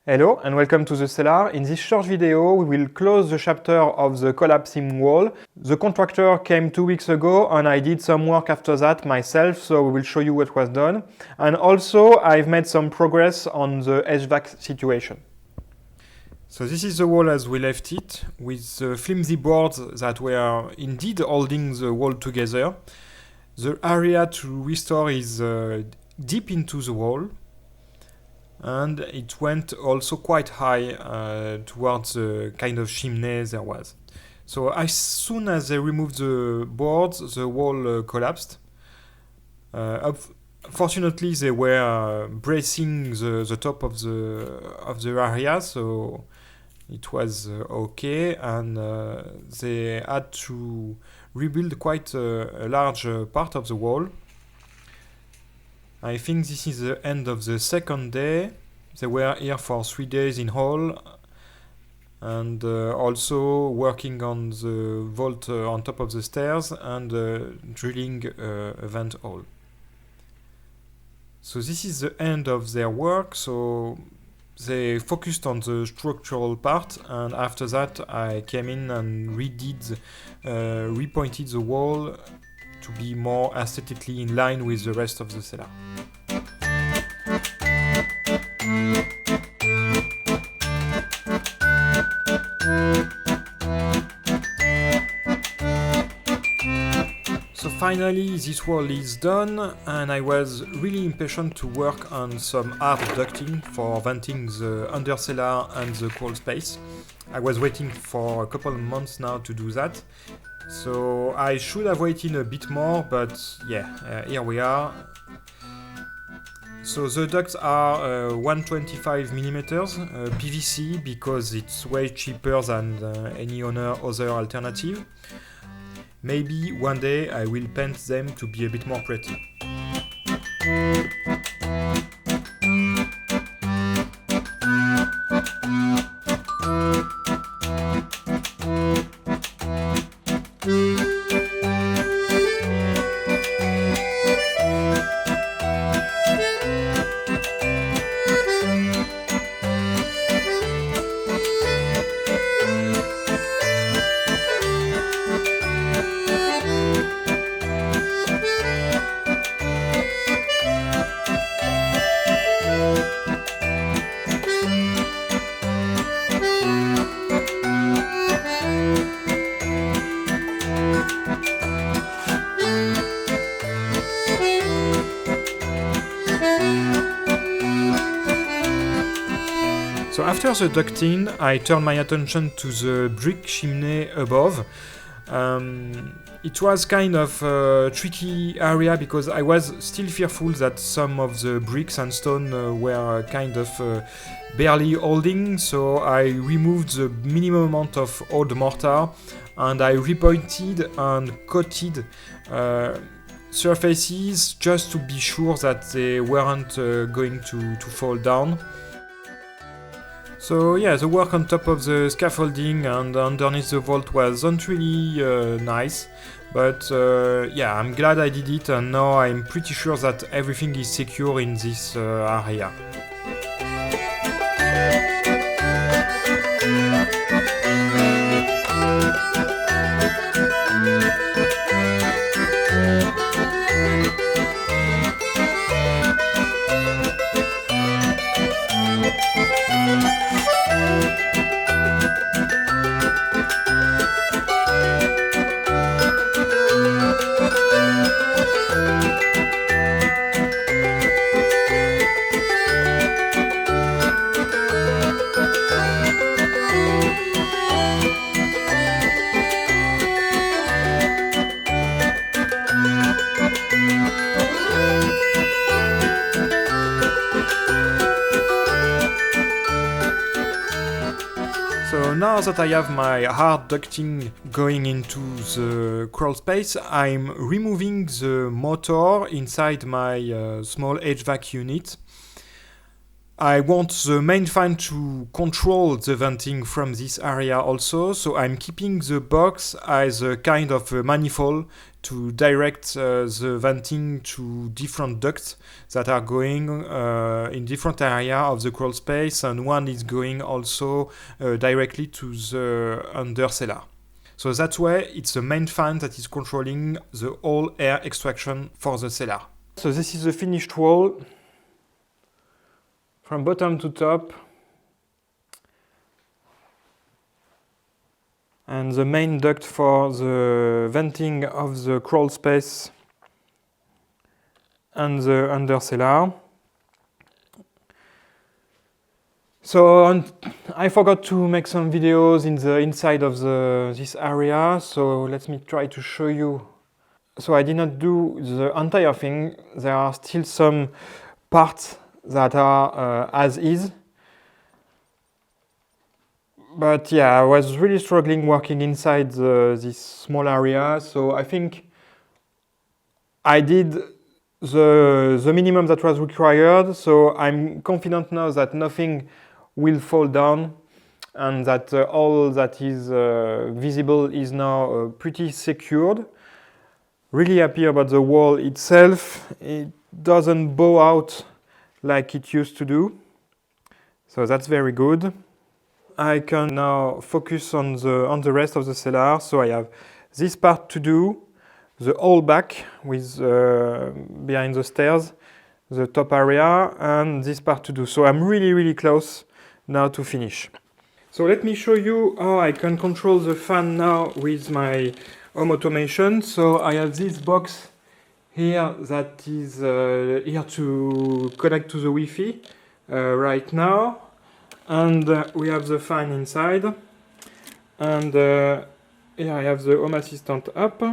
Hello and welcome to the Cellar. In this short video we will close the chapter of the collapsing wall. The contractor came 2 weeks ago and I did some work after that myself, so we will show you what was done. And also I've made some progress on the HVAC situation. So this is the wall as we left it, with the flimsy boards that were indeed holding the wall together. The area to restore is deep into the wall, and it went also quite high towards the kind of chimney there was. So as soon as they removed the boards, the wall collapsed. Fortunately, they were bracing the top of the area, so it was okay, and they had to rebuild quite a large part of the wall. I think this is the end of the second day. They were here for 3 days in all, and also working on the vault on top of the stairs and drilling a vent hole. So this is the end of their work. So they focused on the structural part, and after that I came in and repointed the wall to be more aesthetically in line with the rest of the cellar. So finally this wall is done, and I was really impatient to work on some hard ducting for venting the undercellar and the crawl space. I was waiting for a couple of months now to do that. So I should have waited a bit more, but yeah, here we are. So the ducts are 125 millimeters PVC, because it's way cheaper than any other alternative. Maybe one day I will paint them to be a bit more pretty. So after the ducting, I turned my attention to the brick chimney above. It was kind of a tricky area because I was still fearful that some of the bricks and stone were kind of barely holding, so I removed the minimum amount of old mortar and I repointed and coated surfaces just to be sure that they weren't going to fall down. So yeah, the work on top of the scaffolding and underneath the vault wasn't really nice, but yeah, I'm glad I did it, and now I'm pretty sure that everything is secure in this area. So now that I have my hard ducting going into the crawl space, I'm removing the motor inside my small HVAC unit. I want the main fan to control the venting from this area also, so I'm keeping the box as a kind of a manifold to direct the venting to different ducts that are going in different area of the crawl space, and one is going also directly to the under cellar. So that way it's the main fan that is controlling the whole air extraction for the cellar. So this is the finished wall. From bottom to top, and the main duct for the venting of the crawl space and the under cellar. So I forgot to make some videos in the inside of this area, so let me try to show you. So I did not do the entire thing. There are still some parts that are as is. But yeah, I was really struggling working inside this small area, so I think I did the minimum that was required, so I'm confident now that nothing will fall down and that all that is visible is now pretty secured. Really happy about the wall itself. It doesn't bow out like it used to do, so that's very good. I can now focus on the rest of the cellar. So I have this part to do, the whole back with behind the stairs, the top area, and this part to do. So I'm really close now to finish. So let me show you how I can control the fan now with my home automation. So I have this box here that is here to connect to the Wi-Fi right now, and we have the fan inside, and here I have the Home Assistant up.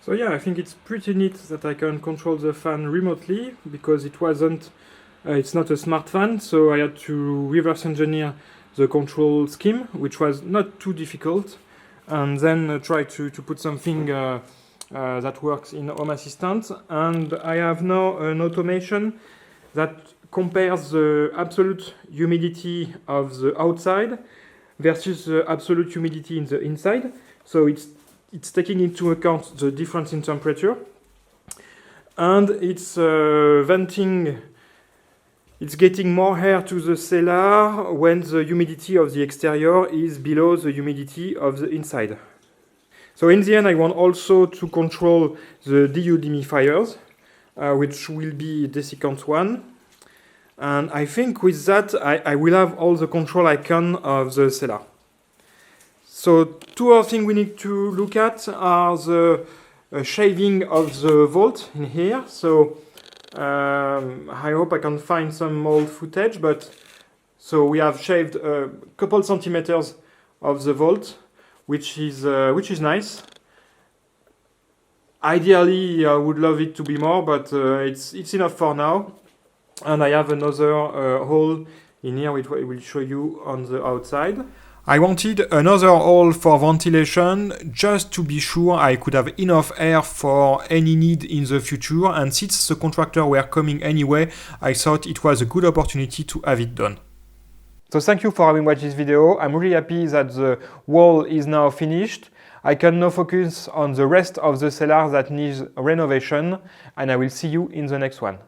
So yeah, I think it's pretty neat that I can control the fan remotely, because it wasn't, it's not a smart fan, so I had to reverse engineer the control scheme, which was not too difficult, and then try to put something that works in Home Assistant. And I have now an automation that compares the absolute humidity of the outside versus the absolute humidity in the inside. So it's taking into account the difference in temperature, and it's venting, it's getting more air to the cellar when the humidity of the exterior is below the humidity of the inside. So in the end, I want also to control the dehumidifiers, which will be desiccant 1. And I think with that, I will have all the control I can of the cellar. So two other things we need to look at are the shaving of the vault in here. So I hope I can find some old footage, but so we have shaved a couple centimeters of the vault, which is nice. Ideally, I would love it to be more, but it's enough for now. And I have another hole in here, which I will show you on the outside. I wanted another hole for ventilation, just to be sure I could have enough air for any need in the future, and since the contractor were coming anyway, I thought it was a good opportunity to have it done. So thank you for having watched this video. I'm really happy that the wall is now finished. I can now focus on the rest of the cellar that needs renovation, and I will see you in the next one.